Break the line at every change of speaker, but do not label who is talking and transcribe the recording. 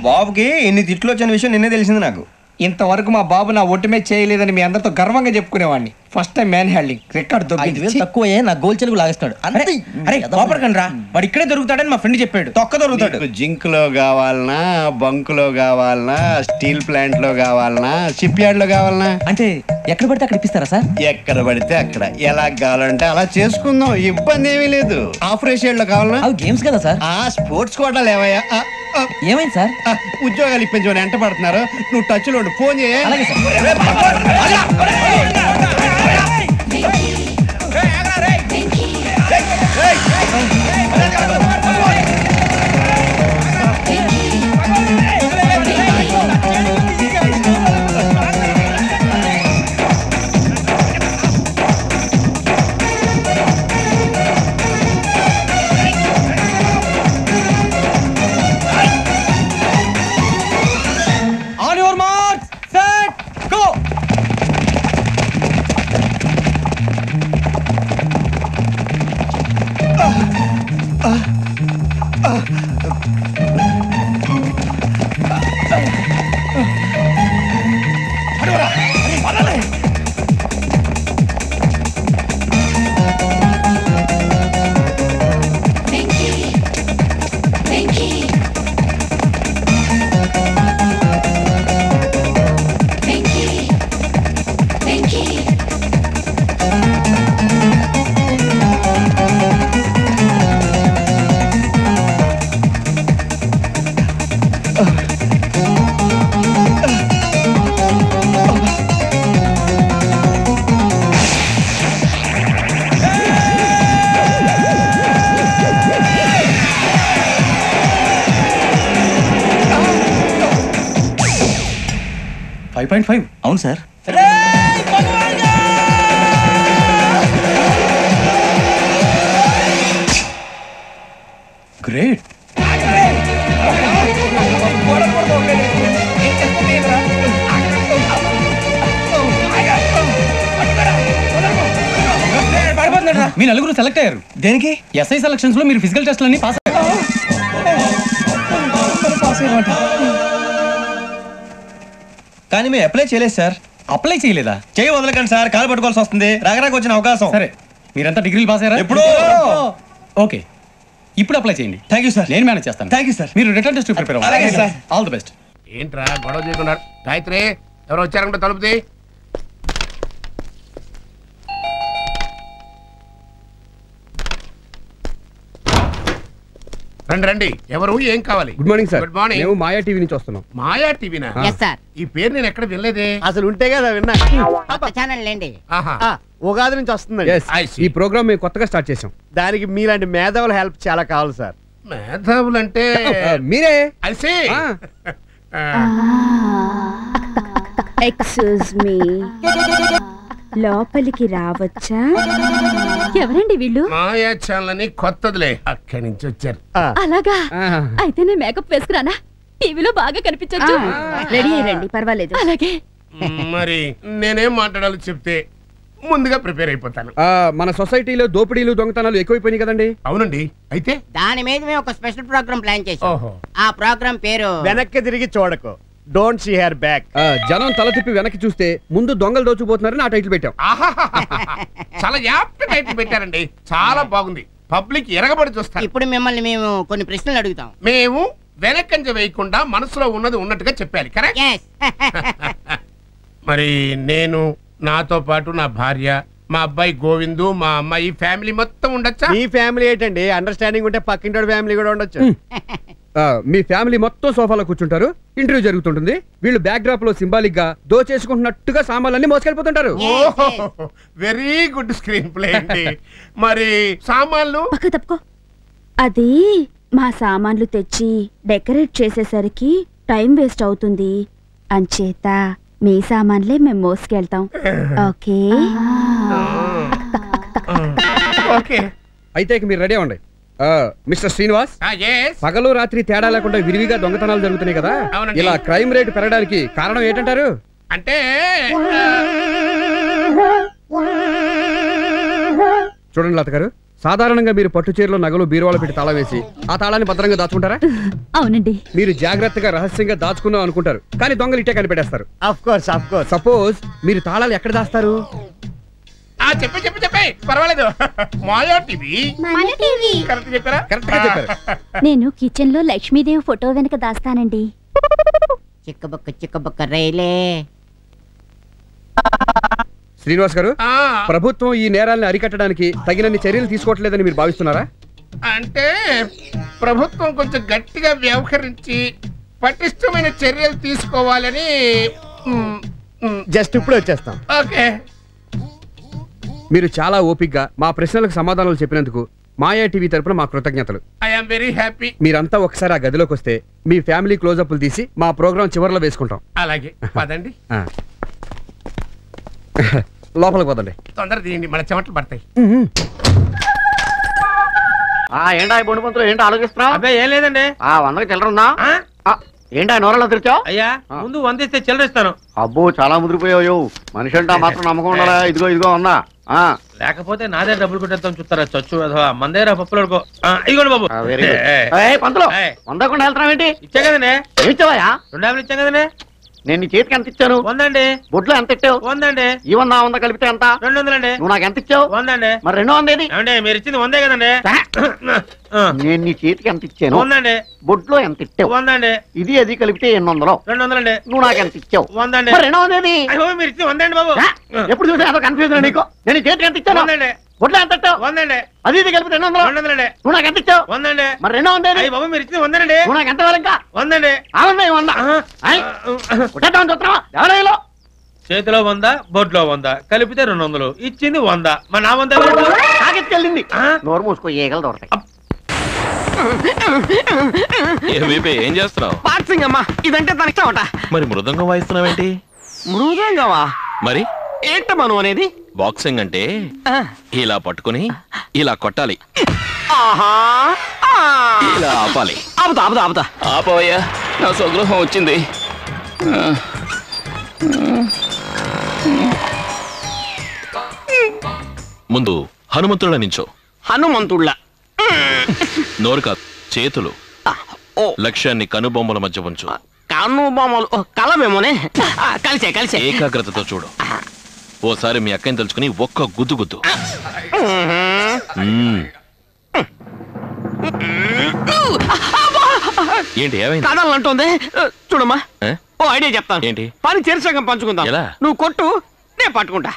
బాబుకి ఎన్ని తిట్లు వచ్చిన విషయం నిన్నే తెలిసింది నాకు.
ఇంతవరకు మా బాబు నా ఒట్టుమే చేయలేదని మీ అందరితో గర్వంగా చెప్పుకునేవాడిని. First time man handing record
తక్కువే నా గోల్ చెలుగు లాగేస్తాడు. అరే కోపడకండి రా, వాడు ఇక్కడే దొరుకుతాడని మా ఫ్రెండ్ చెప్పాడు.
తొక్క దొరుకుతాడు.
జింక్ లో కావాలనా, బంక్ లో కావాలనా, స్టీల్ ప్లాంట్ లో కావాలనా, షిప్ యార్డ్ లో కావాలనా?
అంటే ఎక్కడ పడితే అక్కడ ఇప్పిస్తారా సార్?
ఎక్కడ పడితే అక్కడ, ఎలా కావాలంటే అలా చేసుకుందాం, ఇబ్బంది ఏమీ లేదు. ఆపరేషన్ లో కావాలనా?
అవి గేమ్స్ కదా సార్.
స్పోర్ట్స్ కోటాలు ఏమయ్యా?
ఏమైంది సార్?
ఉద్యోగాలు ఇప్పించమని ఎంట పడుతున్నారు. నువ్వు టచ్ లో ఫోన్ చేయ.
అలాగే సార్. అవును సార్.
గ్రేట్. మీ నలుగురు సెలెక్ట్ అయ్యారు.
దేనికి?
ఎస్ఐ సెలక్షన్స్ లో మీరు ఫిజికల్ టెస్ట్ అన్ని పాస్ అయ్యారు.
కానీ మేము అప్లై చేయలేదు సార్.
అప్లై చేయలేదా?
చేయి వదలకండి సార్, కాలు పట్టుకోవాల్సి వస్తుంది. రాగరాకు వచ్చిన అవకాశం.
సరే, మీరంతా డిగ్రీలు పాస్ అయ్యారా?
ఎప్పుడో.
ఓకే, ఇప్పుడు అప్లై చేయండి.
Thank you sir.
నేను మేనేజ్ చేస్తాను.
Thank you sir.
మీరు రిటర్న్ టెస్ట్ ప్రిపేర్ అవ్వాలి.
అలాగే సార్.
All the best.
ఏంట్రా గొడవ చేయకున్నారు? గాయత్రి, ఎవరు వచ్చారంటే తలుపుది. రండి రండి. ఎవరు, ఏం కావాలి?
Good morning sir.
Good morning.
మేము మాయా టీవీ నుంచి వస్తున్నాం.
మాయా టీవీనా? ఈ పేరు నేను ఎక్కడ వినలేదే.
అసలు ఉంటే కదా విన్నా.
ఛానల్ లేండి.
ఆహా,
ఉగాది నుంచి వస్తుంది.
I see.
ఈ ప్రోగ్రామ్ మేము కొత్తగా స్టార్ట్ చేసాం.
దానికి మీలాంటి మేధావుల హెల్ప్ చాలా కావాలి సార్.
మేధావులంటే
మీరే.
I see.
ఎక్స్క్యూజ్ మీ, లోపలికి రావచ్చా? ఎవరండి వీళ్ళు?
మాయా ఛానల్ అని కొత్తదిలే, అక్కడి నుంచి వచ్చారు.
అలాగా? అయితే నేను మేకప్ వేసుకురానా? టీవీలో బాగా కనిపించొచ్చు. రెడీ అయ్యండి, పర్వాలేదు. అలాగే.
మరి నేనేం మాట్లాడాలో చెప్తే ముందుగా ప్రిపేర్ అయిపోతాను.
మన సొసైటీలో దోపిడీలు దొంగతనాలు ఎక్కువైపోయినాయి కదండి.
అవునండి. అయితే
దాని మీద మేము ఒక స్పెషల్ ప్రోగ్రామ్ ప్లాన్ చేసాం. ఆ ప్రోగ్రామ్ పేరు
వెనక్కి తిరిగి చూడకు, డోంట్ సీ హర్ బ్యాక్.
జనం తల తిప్పి వెనక్కి చూస్తే ముందు దొంగలు దోచుకుపోతున్నారని ఆ టైటిల్ పెట్టాం.
చాలా యాప్ట్ టైటిల్ పెట్టారండి. చాలా బాగుంది. పబ్లిక్ ఎరగబడి చూస్తారు.
ఇప్పుడు మిమ్మల్ని మేము కొన్ని ప్రశ్నలు అడుగుతాం.
మేము వెనకంజ వేయకుండా మనసులో ఉన్నది ఉన్నట్టుగా చెప్పాలి. కరెక్ట్? మరి నేను, నాతో పాటు నా భార్య, మా అబ్బాయి గోవిందు, మా అమ్మాయి, ఫ్యామిలీ మొత్తం ఉండొచ్చా?
మీ ఫ్యామిలీ ఏంటండి, అండర్స్టాండింగ్ ఉంటే పక్కింటి ఫ్యామిలీ కూడా ఉండొచ్చు.
మీ ఫ్యామిలీ మొత్తం సోఫాలో కూర్చుంటారు. ఇంటర్వ్యూ జరుగుతుంటుంది. వీళ్ళు బ్యాక్ డ్రాప్ లో సింబాలిక్ గా దోచేసుకుంటున్నట్టుగా సామాన్లన్నీ మోసుకెళ్ళిపోతుంటారు.
వెరీ గుడ్ స్క్రీన్ ప్లే అండి. మరి సామాన్లు
పక్క తప్పుకో. అది మా సామాన్లు తెచ్చి డెకరేట్ చేసేసరికి టైం వేస్ట్ అవుతుంది. అంచేత మీ సామాన్లే మేము మోసుకెళ్తాం. ఓకే?
ఓకే.
అయితే ఇక మీరు రెడీ అవ్వండి. Mister Srinivas,
yes.
పగలు రాత్రి తేడా లేకుండా విరివిగా దొంగతనాలు జరుగుతున్నాయి కదా,
అవునండి.
ఇలా క్రైమ్ రేట్ పెరగడానికి కారణం ఏంటంటారు?
అంటే
చూడండి లత గారు, సాధారణంగా మీరు పట్టు చీరలో నగలు బీరువాలో పెట్టి తాళం వేసి ఆ తాళాన్ని భద్రంగా దాచుకుంటారా?
అవునండి.
మీరు జాగ్రత్తగా రహస్యంగా దాచుకుందాం అనుకుంటారు, కానీ దొంగలు ఇట్టే కనిపెట్టేస్తారు.
ఆఫ్ కోర్స్
సపోజ్ మీరు తాళాలు ఎక్కడ దాస్తారు?
చెప్పే పర్వాలేదు. మాయా టీవీ కరెక్ట్ చెప్పారా?
కరెక్ట్ గా చెప్పారు.
నేను కిచెన్ లో లక్ష్మీదేవి ఫోటో వెనక దాస్తానండి.
చిక్కబొక్క రైలే.
శ్రీనివాస్ గారు, ప్రభుత్వం ఈ నేరాలను అరికట్టడానికి తగినన్ని చర్యలు తీసుకోవట్లేదని మీరు భావిస్తున్నారా?
అంటే ప్రభుత్వం కొంచెం గట్టిగా వ్యవహరించి పటిష్టమైన చర్యలు తీసుకోవాలని.
జస్ట్ ఇప్పుడు వచ్చేస్తాం.
ఓకే.
మీరు చాలా ఓపిక్గా మా ప్రశ్నలకు సమాధానాలు చెప్పినందుకు మాయా టీవీ తరపున మా కృతజ్ఞతలు.
I am very happy.
మీరంతా ఒకసారి ఆ గదిలోకి వస్తే మీ ఫ్యామిలీ క్లోజప్లు తీసి మా ప్రోగ్రాం చివరిలో వేసుకుంటాం.
అలాగే పదండి.
లోపలికి పోదండి.
తొందర తీయండి, మన చెమటలు పడతాయి.
ఏంటా బొండు పంతులు ఏంటో ఆలోచిస్తున్నావు?
అబ్బాయి ఏం లేదండి.
100కి చిల్లరుందా? ఏంటా నోరలో తెరిచా?
అయ్యా ముందు 100 ఇస్తే చిల్లర ఇస్తాను.
అబ్బో చాలా ముదిరిపోయావు. మనిషి అంటే మాత్రం నమ్మకం ఉండాలా? ఇదిగో ఉందా?
లేకపోతే నాదే డబ్బులు కొట్టేద్దాం చూస్తారా చచ్చు అథవా మందేరా పప్పులు అడుకో. ఇదిగోండి బాబు.
పంతులు 100 కూడా వెళ్తున్నావు ఏంటి?
ఇచ్చా కదండి.
ఏమిచ్చావా?
2 ఇచ్చాం కదండి.
నేను నీ చేతికి ఎంత ఇచ్చాను?
100 అండి.
బొడ్లో ఎంత ఇచ్చావు?
100 అండి.
ఈ 100 కలిపితే ఎంత?
200 అండి.
నువ్వు నాకు ఎంత ఇచ్చావు?
100 అండి.
మరి 200 ఏది?
ఏమండి మీరు ఇచ్చింది 100 కదండి.
నేను నీ చేతికి ఎంత ఇచ్చాను?
100 అండి.
బొడ్లో ఎంత ఇచ్చావు?
100 అండి.
ఇది అది కలిపితే 800.
200 అండి.
నువ్వు నాకు ఎంత ఇచ్చావు?
100 అండి.
మరి 200 ఏది?
అయ్యో మీరు ఇచ్చింది 100 అండి బాబు.
ఎప్పుడు చూసా అదో కన్ఫ్యూజన్ నీకు. నేను నీ చేతికి ఎంత ఇచ్చాను?
100 అండి.
బొడ్లో ఎంత ఇచ్చావు?
100 అండి.
అది ఇది కలిపితే 800.
200 అండి.
నువ్వు నాకు ఎంత ఇచ్చావు?
100 అండి.
మరి 200 ఏది?
అయ్యి బాబు మీరు ఇచ్చింది 100 అండి.
నువ్వు నాకు ఎంత ఇవ్వాలి ఇంకా?
100 అండి.
అవునా 100? కొట్టేద్దామని చూస్తున్నావా? ఎవరో
చేతిలో 100 బొడ్లో 100 కలిపితే 200. ఇచ్చింది 100. మరి నా 100
తాకెత్తుకెళ్ళింది. నోరు మూసుకో, ఏగలు దొరతాయి.
ఏం చేస్తున్నావు?
బాక్సింగ్ అమ్మా, ఇదంటే తన ఇష్టం అంట.
మరి మృదంగం వాయిస్తున్నావేంటి?
మృదంగమా?
మరి
ఏంటమ్మా నువ్వు అనేది?
బాక్సింగ్ అంటే ఇలా పట్టుకుని ఇలా కొట్టాలి, ఇలా ఆపాలి.
ఆపుతా.
ఆపవయ్యా, నా స్వగృహం వచ్చింది. ముందు హనుమంతుళ్ళ నించో.
హనుమంతుళ్ళ?
నోరు కాదు, చేతులు. లక్ష్యాన్ని కనుబొమ్మల మధ్య ఉంచు.
కనుబొమ్మలు కలమేమోనే. కలిసే
ఏకాగ్రతతో చూడు. ఓసారి మీ అక్కని తలుచుకుని ఒక్క గుద్దు. ఏంటి ఏమైంది?
కదలంటుంది. చూడమ్మా, ఓ ఐడియా చెప్తాను.
ఏంటి?
పని చేరుసగం పంచుకుందాం.
ఎలా?
నువ్వు కొట్టు, నేను పట్టుకుంటా.